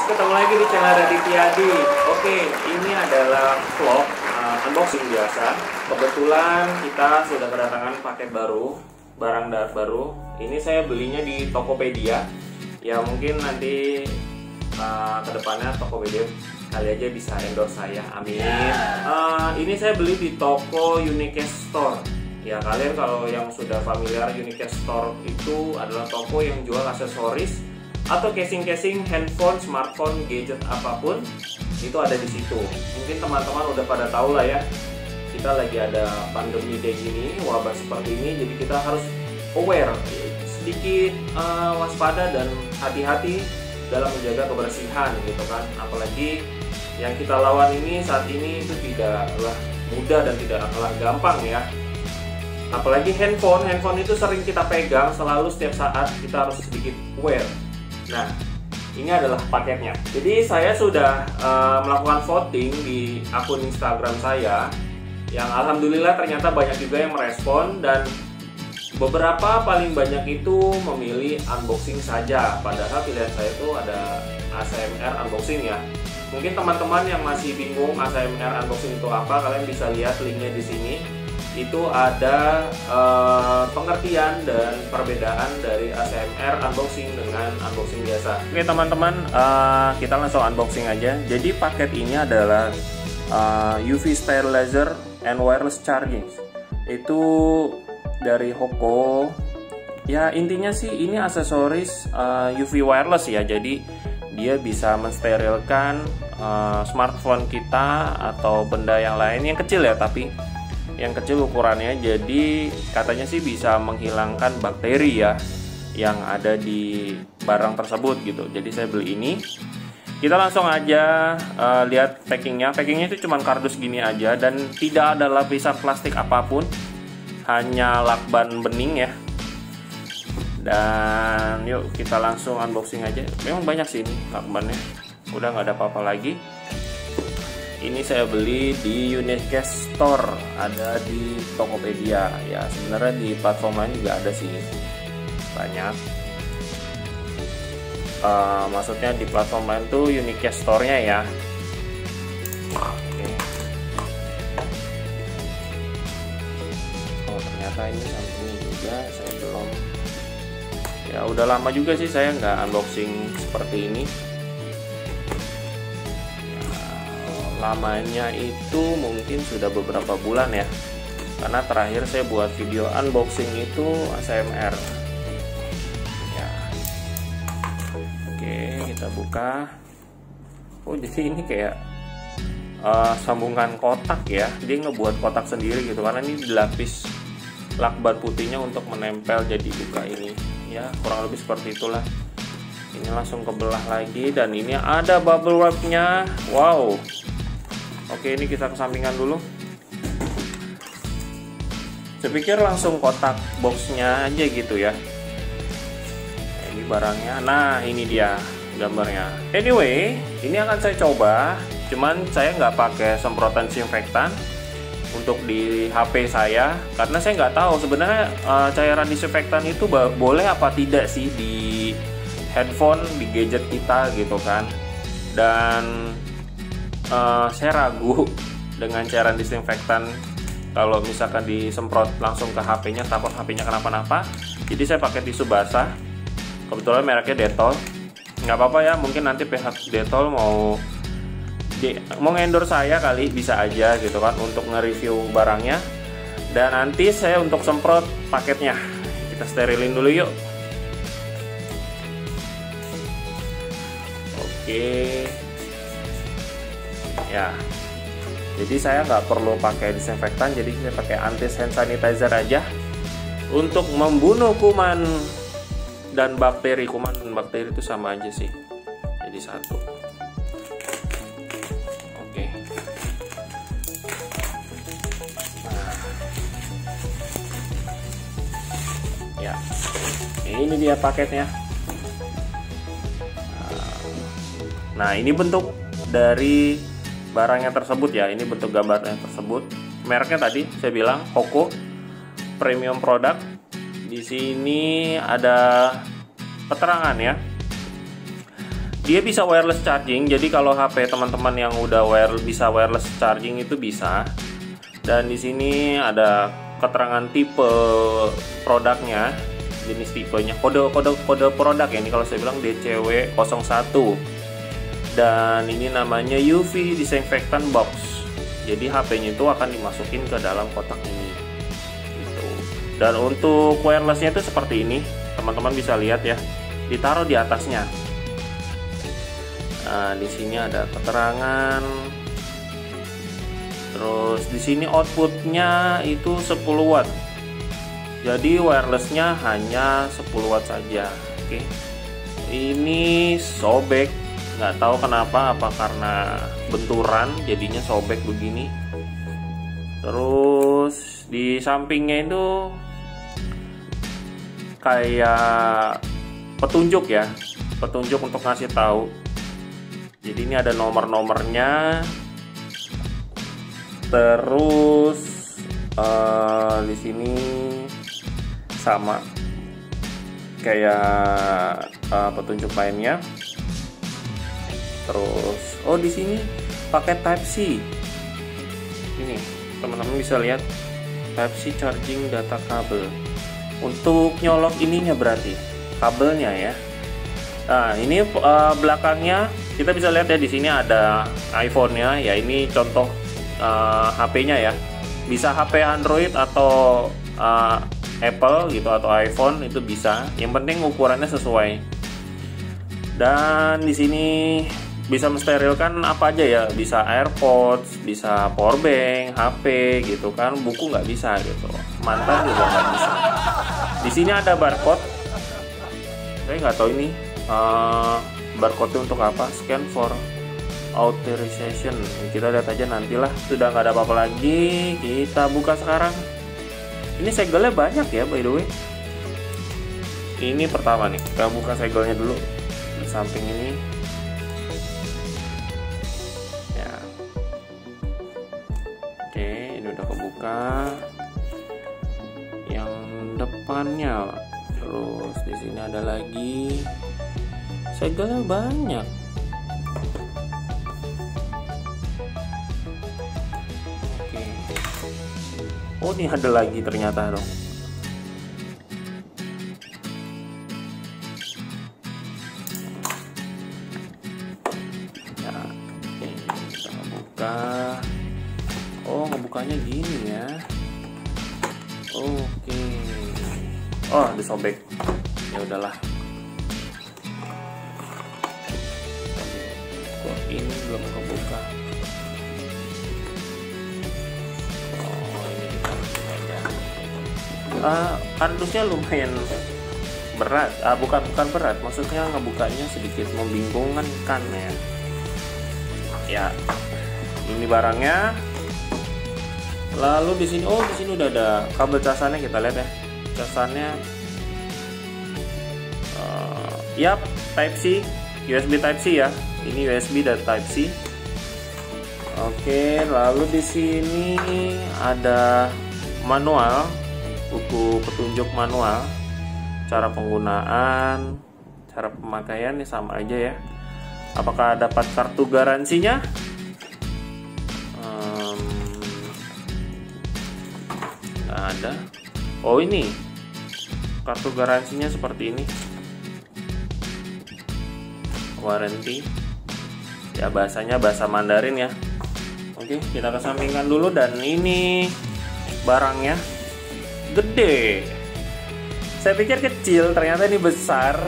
ketemu lagi di channel Raditya Adi. Oke, ini adalah vlog unboxing biasa. Kebetulan kita sudah kedatangan paket baru, barang baru. Ini saya belinya di Tokopedia. Ya mungkin nanti kedepannya Tokopedia kali aja bisa endorse saya, amin. Ini saya beli di toko Unicast Store. Ya kalian kalau yang sudah familiar, Unicast Store itu adalah toko yang jual aksesoris atau casing-casing handphone, smartphone, gadget apapun itu ada di situ. Mungkin teman-teman udah pada tahu lah ya, kita lagi ada pandemi kayak gini, wabah seperti ini, jadi kita harus aware, sedikit waspada dan hati-hati dalam menjaga kebersihan gitu kan. Apalagi yang kita lawan ini saat ini itu tidaklah mudah dan tidaklah gampang ya. Apalagi handphone itu sering kita pegang selalu setiap saat, kita harus sedikit aware. Nah, ini adalah paketnya. Jadi saya sudah melakukan voting di akun Instagram saya, yang alhamdulillah ternyata banyak juga yang merespon, dan beberapa paling banyak itu memilih unboxing saja. Padahal pilihan saya itu ada ASMR unboxing ya. Mungkin teman-teman yang masih bingung ASMR unboxing itu apa, kalian bisa lihat linknya di sini. Itu ada pengertian dan perbedaan dari ASMR unboxing dengan unboxing biasa. Oke teman-teman, kita langsung unboxing aja. Jadi paket ini adalah UV Sterilizer and Wireless Charging. Itu dari Hoko. Ya intinya sih ini aksesoris UV wireless ya. Jadi dia bisa mensterilkan smartphone kita atau benda yang lain yang kecil ya, tapi yang kecil ukurannya. Jadi katanya sih bisa menghilangkan bakteri ya yang ada di barang tersebut gitu. Jadi saya beli ini. Kita langsung aja lihat packingnya. Packingnya itu cuma kardus gini aja dan tidak ada lapisan plastik apapun, hanya lakban bening ya. Dan yuk kita langsung unboxing aja. Memang banyak sih ini lakbannya, udah nggak ada apa-apa lagi. Ini saya beli di Unicast Store, ada di Tokopedia. Ya sebenarnya di platform lain juga ada sih, banyak. Maksudnya di platform lain tuh Unicast Store-nya ya. Oke. Oh ternyata ini sampingnya juga saya belum. Ya udah lama juga sih saya nggak unboxing seperti ini. Lamanya itu mungkin sudah beberapa bulan ya, karena terakhir saya buat video unboxing itu ASMR ya. Oke kita buka. Oh jadi ini kayak sambungan kotak ya, dia ngebuat kotak sendiri gitu, karena ini dilapis lakban putihnya untuk menempel jadi buka ini ya, kurang lebih seperti itulah. Ini langsung kebelah lagi, dan ini ada bubble wrap-nya. Wow. Oke, ini kita kesampingan dulu. Saya pikir langsung kotak boxnya aja gitu ya. Nah, ini barangnya. Nah, ini dia gambarnya. Anyway, ini akan saya coba. Cuman saya nggak pakai semprotan disinfektan untuk di HP saya, karena saya nggak tahu sebenarnya cairan disinfektan itu boleh apa tidak sih di handphone, di gadget kita gitu kan. Dan saya ragu dengan cairan disinfektan kalau misalkan disemprot langsung ke HP-nya, takut HP-nya kenapa-napa. Jadi saya pakai tisu basah, kebetulan mereknya Dettol. Nggak apa-apa ya, mungkin nanti pihak Dettol mau endorse saya kali, bisa aja gitu kan, untuk nge-review barangnya. Dan nanti saya untuk semprot paketnya, kita sterilin dulu yuk. Oke ya, jadi saya nggak perlu pakai disinfektan, jadi saya pakai anti hand sanitizer aja untuk membunuh kuman dan bakteri. Kuman dan bakteri itu sama aja sih, jadi satu. Oke. Nah, ya ini dia paketnya. Nah ini bentuk dari barangnya tersebut ya, ini bentuk gambarnya tersebut. Mereknya tadi saya bilang Hoko premium product. Di sini ada keterangan ya. Dia bisa wireless charging, jadi kalau HP teman-teman yang udah bisa wireless charging itu bisa. Dan di sini ada keterangan tipe produknya, jenis tipenya, kode produk ya. Ini kalau saya bilang DCW01. Dan ini namanya UV disinfectant box. Jadi HP-nya itu akan dimasukin ke dalam kotak ini. Gitu. Dan untuk wirelessnya itu seperti ini, teman-teman bisa lihat ya, ditaruh di atasnya. Nah, di sini ada keterangan. Terus di sini outputnya itu 10 watt. Jadi wirelessnya hanya 10 watt saja. Oke. Ini sobek, nggak tahu kenapa, apa karena benturan jadinya sobek begini. Terus di sampingnya itu kayak petunjuk ya, petunjuk untuk ngasih tahu. Jadi ini ada nomor-nomornya. Terus di sini sama kayak petunjuk lainnya. Terus di sini pakai Type C. Ini teman-teman bisa lihat Type C charging data kabel. Untuk nyolok ininya berarti kabelnya ya. Nah, ini belakangnya kita bisa lihat ya, di sini ada iPhone-nya ya. Ini contoh HP-nya ya. Bisa HP Android atau Apple gitu atau iPhone itu bisa. Yang penting ukurannya sesuai. Dan di sini bisa mensterilkan apa aja ya. Bisa AirPods, bisa powerbank, HP gitu kan. Buku nggak bisa gitu. Mantan juga nggak bisa. Di sini ada barcode. Saya nggak tahu ini barcode untuk apa. Scan for authorization. Kita lihat aja nantilah. Sudah nggak ada apa-apa lagi. Kita buka sekarang. Ini segelnya banyak ya by the way. Ini pertama nih. Kita buka segelnya dulu. Di samping ini. Ya. Oke, ini udah kebuka. Yang depannya. Terus di sini ada lagi. Segelnya banyak. Oke. Oh, ini ada lagi ternyata dong. Ya, oke, kita ngebuka. Oh, ngebukanya gini ya. Oke. Oh, disobek. Ya udahlah. Ini belum kebuka. Ini ditaruh aja. Kardusnya lumayan berat. Bukan berat, maksudnya ngebukanya sedikit membingungkan kan ya. Ya, ini barangnya. Lalu di sini, di sini udah ada kabel casannya, kita lihat ya. Casannya, yap, Type C, USB Type C ya. Ini USB dan Type C. Oke, lalu di sini ada manual, buku petunjuk manual, cara penggunaan, cara pemakaiannya sama aja ya. Apakah dapat kartu garansinya? Nggak ada. Oh, ini kartu garansinya seperti ini. Warranty. Ya, bahasanya bahasa Mandarin ya. Oke, kita kesampingkan dulu. Dan ini barangnya gede. Saya pikir kecil, ternyata ini besar.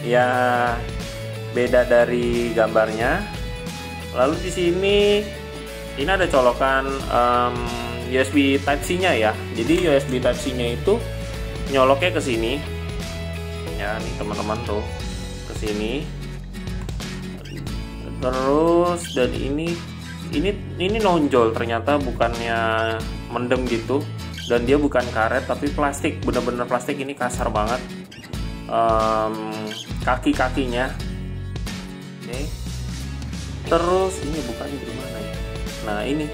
Ya, beda dari gambarnya. Lalu di sini ini ada colokan USB Type C-nya ya. Jadi USB Type C-nya itu nyoloknya ke sini. Ya, nih teman-teman tuh ke sini. Terus dan ini nonjol, ternyata bukannya mendem gitu, dan dia bukan karet tapi plastik, bener-bener plastik. Ini kasar banget kaki-kakinya. Oke. Terus ini bukannya gimana ya? Nah, ini.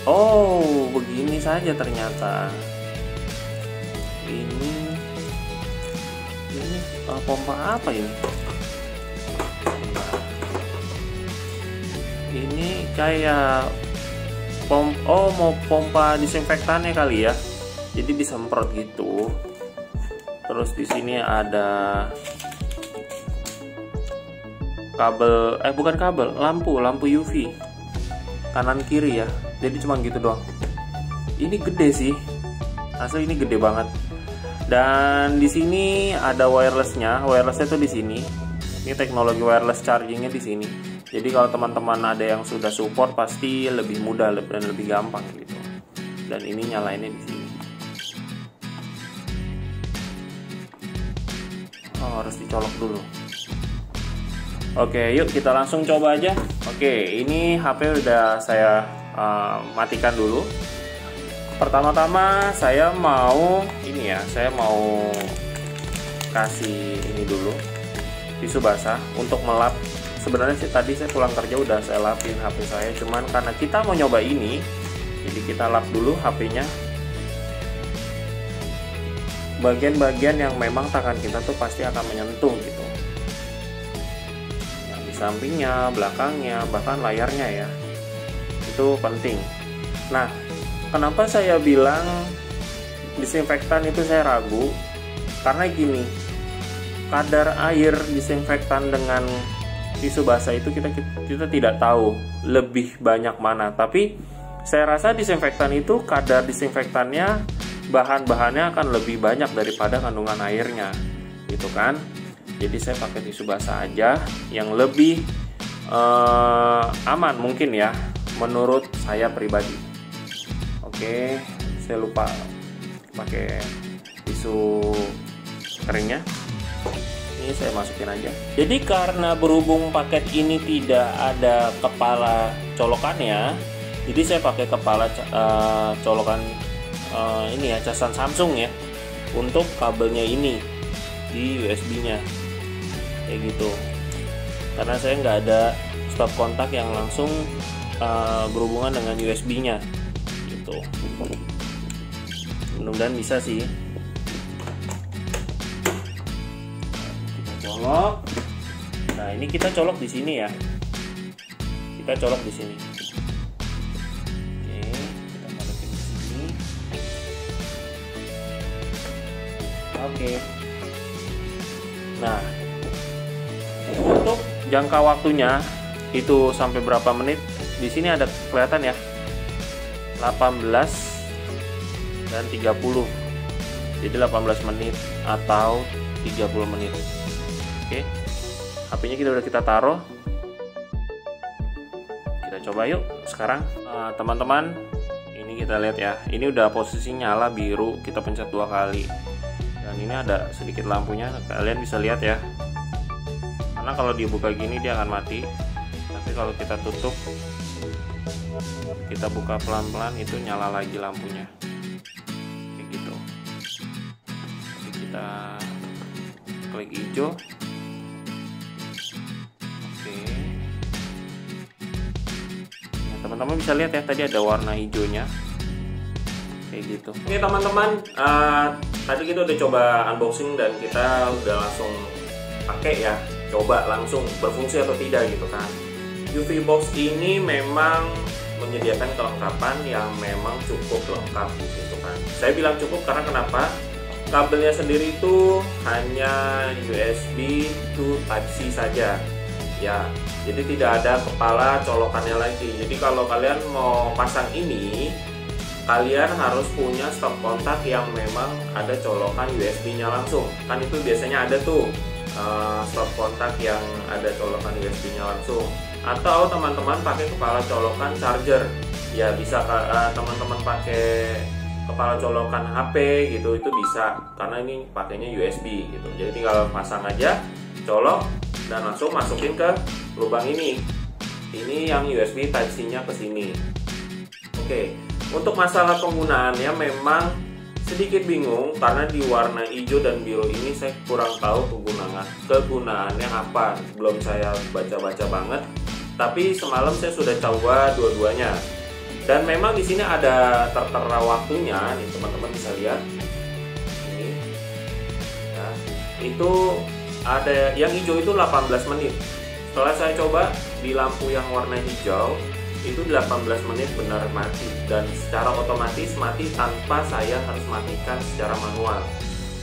Oh, begini saja ternyata. Ini pompa apa ini? kayak mau pompa disinfektannya kali ya. Jadi disemprot gitu. Terus di sini ada kabel, bukan kabel, lampu UV kanan kiri ya. Jadi cuma gitu doang. Ini gede sih, asli ini gede banget. Dan di sini ada wirelessnya tuh di sini. Ini teknologi wireless chargingnya di sini. Jadi kalau teman-teman ada yang sudah support pasti lebih mudah dan lebih gampang gitu. Dan ini nyalainnya di sini. Oh, harus dicolok dulu. Oke, yuk kita langsung coba aja. Oke, ini HP udah saya matikan dulu. Pertama-tama saya mau kasih ini dulu, tisu basah untuk melap. Sebenarnya sih tadi saya pulang kerja udah saya lapin HP saya, cuman karena kita mau nyoba ini, jadi kita lap dulu HP-nya. Bagian-bagian yang memang tangan kita tuh pasti akan menyentuh gitu. Yang di sampingnya, belakangnya, bahkan layarnya ya. Itu penting. Nah, kenapa saya bilang disinfektan itu saya ragu? Karena gini, kadar air disinfektan dengan tisu basah itu kita tidak tahu lebih banyak mana. Tapi saya rasa disinfektan itu kadar disinfektannya, bahan-bahannya akan lebih banyak daripada kandungan airnya, gitu kan? Jadi saya pakai tisu basah aja yang lebih aman mungkin ya, menurut saya pribadi. Oke, saya lupa pakai tisu keringnya. Ini saya masukin aja. Jadi karena berhubung paket ini tidak ada kepala colokannya, jadi saya pakai kepala colokan ini ya, casan Samsung ya, untuk kabelnya ini di USB-nya kayak gitu. Karena saya nggak ada stop kontak yang langsung berhubungan dengan USB-nya gitu. Mudah-mudahan bisa sih. Kita colok. Nah, ini kita colok di sini ya. Kita colok di sini. Oke. Nah, untuk jangka waktunya itu sampai berapa menit? Di sini ada kelihatan ya, 18 dan 30. Jadi 18 menit atau 30 menit. Oke. HP-nya kita taruh. Kita coba yuk sekarang. Teman-teman, ini kita lihat ya. Ini udah posisi nyala biru, kita pencet 2 kali. Dan ini ada sedikit lampunya, kalian bisa lihat ya. Karena kalau dibuka gini dia akan mati. Tapi kalau kita tutup, kita buka pelan-pelan, itu nyala lagi lampunya. Kayak gitu. Jadi kita klik hijau. Oke. Nah, teman-teman bisa lihat ya, tadi ada warna hijaunya. Kayak gitu. Oke teman-teman, tadi kita udah coba unboxing dan kita udah langsung pakai ya, coba langsung berfungsi atau tidak gitu kan. UV box ini memang menyediakan kelengkapan yang memang cukup lengkap gitu kan. Saya bilang cukup karena kenapa? Kabelnya sendiri itu hanya USB to Type-C saja ya, jadi tidak ada kepala colokannya lagi. Jadi kalau kalian mau pasang ini, kalian harus punya stop kontak yang memang ada colokan USB-nya langsung. Kan itu biasanya ada tuh stop kontak yang ada colokan USB-nya langsung. Atau teman-teman pakai kepala colokan charger. Ya bisa teman-teman pakai kepala colokan HP gitu, itu bisa. Karena ini pakainya USB gitu. Jadi tinggal pasang aja, colok, dan langsung masukin ke lubang ini. Ini yang USB Type-C-nya ke sini. Oke. Untuk masalah penggunaannya memang sedikit bingung karena di warna hijau dan biru ini saya kurang tahu kegunaannya apa. Belum saya baca-baca banget. Tapi semalam saya sudah coba dua-duanya. Dan memang di sini ada tertera waktunya, nih teman-teman bisa lihat. Ini. Ya, itu ada yang hijau itu 18 menit. Setelah saya coba di lampu yang warna hijau itu 18 menit benar mati, dan secara otomatis mati tanpa saya harus matikan secara manual.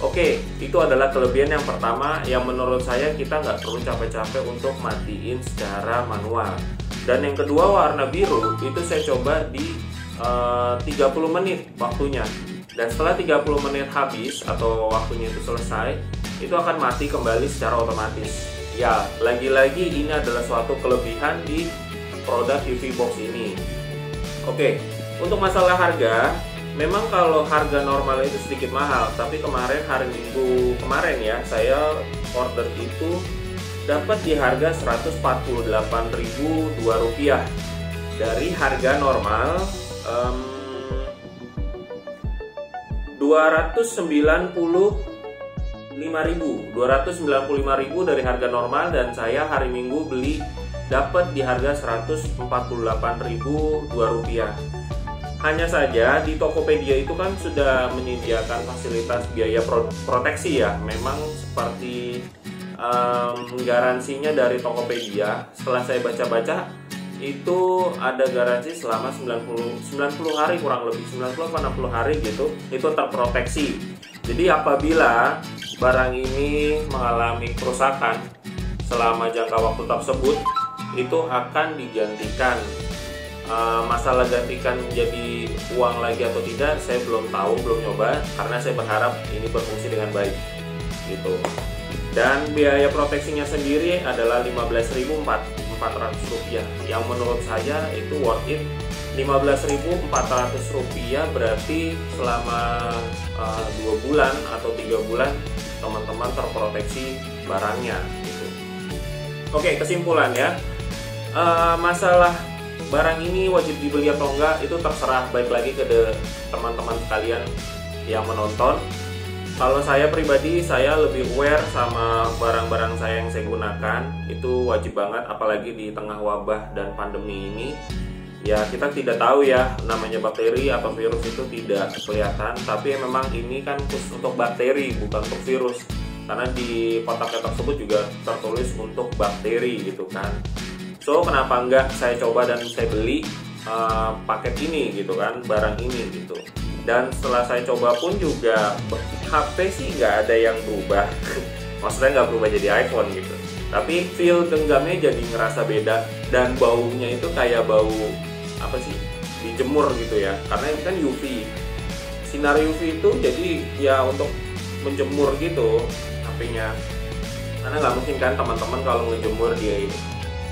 Oke, itu adalah kelebihan yang pertama yang menurut saya kita nggak perlu capek-capek untuk matiin secara manual. Dan yang kedua, warna biru itu saya coba di 30 menit waktunya. Dan setelah 30 menit habis atau waktunya itu selesai, itu akan mati kembali secara otomatis. Ya, lagi-lagi ini adalah suatu kelebihan di produk UV box ini. Oke, untuk masalah harga, memang kalau harga normal itu sedikit mahal, tapi kemarin hari Minggu kemarin ya, saya order itu dapat di harga Rp148.002 dari harga normal Rp295.000 dari harga normal, dan saya hari Minggu beli dapat di harga Rp148.002. Hanya saja di Tokopedia itu kan sudah menyediakan fasilitas biaya proteksi ya. Memang seperti garansinya dari Tokopedia, setelah saya baca-baca itu ada garansi selama 90 hari, kurang lebih 90-60 hari gitu, itu terproteksi. Jadi apabila barang ini mengalami kerusakan selama jangka waktu tersebut, itu akan digantikan. Masalah gantikan menjadi uang lagi atau tidak, saya belum tahu, belum nyoba, karena saya berharap ini berfungsi dengan baik gitu. Dan biaya proteksinya sendiri adalah Rp15.400, yang menurut saya itu worth it. Rp15.400 berarti selama 2 bulan atau 3 bulan teman-teman terproteksi barangnya gitu. Oke, kesimpulan ya, masalah barang ini wajib dibeli atau enggak itu terserah, baik lagi ke teman-teman sekalian yang menonton. Kalau saya pribadi, saya lebih aware sama barang-barang saya yang saya gunakan. Itu wajib banget, apalagi di tengah wabah dan pandemi ini. Ya, kita tidak tahu ya, namanya bakteri atau virus itu tidak kelihatan, tapi memang ini kan khusus untuk bakteri, bukan untuk virus. Karena di kotaknya tersebut juga tertulis untuk bakteri gitu kan. So, kenapa enggak saya coba dan saya beli paket ini gitu kan, barang ini gitu. Dan setelah saya coba pun juga HP sih nggak ada yang berubah. Maksudnya nggak berubah jadi iPhone gitu, tapi feel genggamnya jadi ngerasa beda. Dan baunya itu kayak bau apa sih, dijemur gitu ya, karena ini kan UV, sinar UV itu jadi ya untuk menjemur gitu HP-nya. Karena nggak mungkin kan teman-teman kalau ngejemur di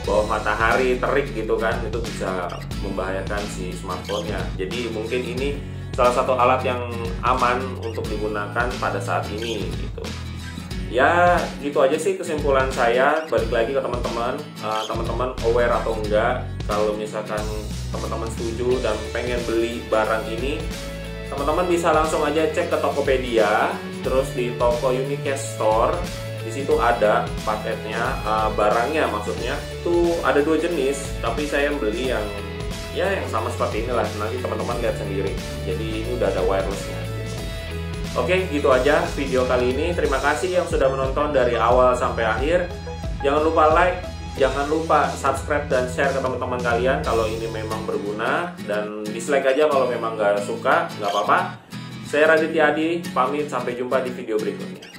bawah matahari terik gitu kan, itu bisa membahayakan si smartphone-nya. Jadi mungkin ini salah satu alat yang aman untuk digunakan pada saat ini gitu. Ya gitu aja sih kesimpulan saya. Balik lagi ke teman-teman, teman-teman aware atau enggak. Kalau misalkan teman-teman setuju dan pengen beli barang ini, teman-teman bisa langsung aja cek ke Tokopedia, terus di toko Unicast Store. Di situ ada paketnya, barangnya maksudnya. Itu ada 2 jenis, tapi saya beli yang sama seperti inilah. Nanti teman-teman lihat sendiri. Jadi ini udah ada wirelessnya gitu. Oke, gitu aja video kali ini. Terima kasih yang sudah menonton dari awal sampai akhir. Jangan lupa like, jangan lupa subscribe dan share ke teman-teman kalian kalau ini memang berguna. Dan dislike aja kalau memang nggak suka, nggak apa-apa. Saya Raditya Adi, pamit, sampai jumpa di video berikutnya.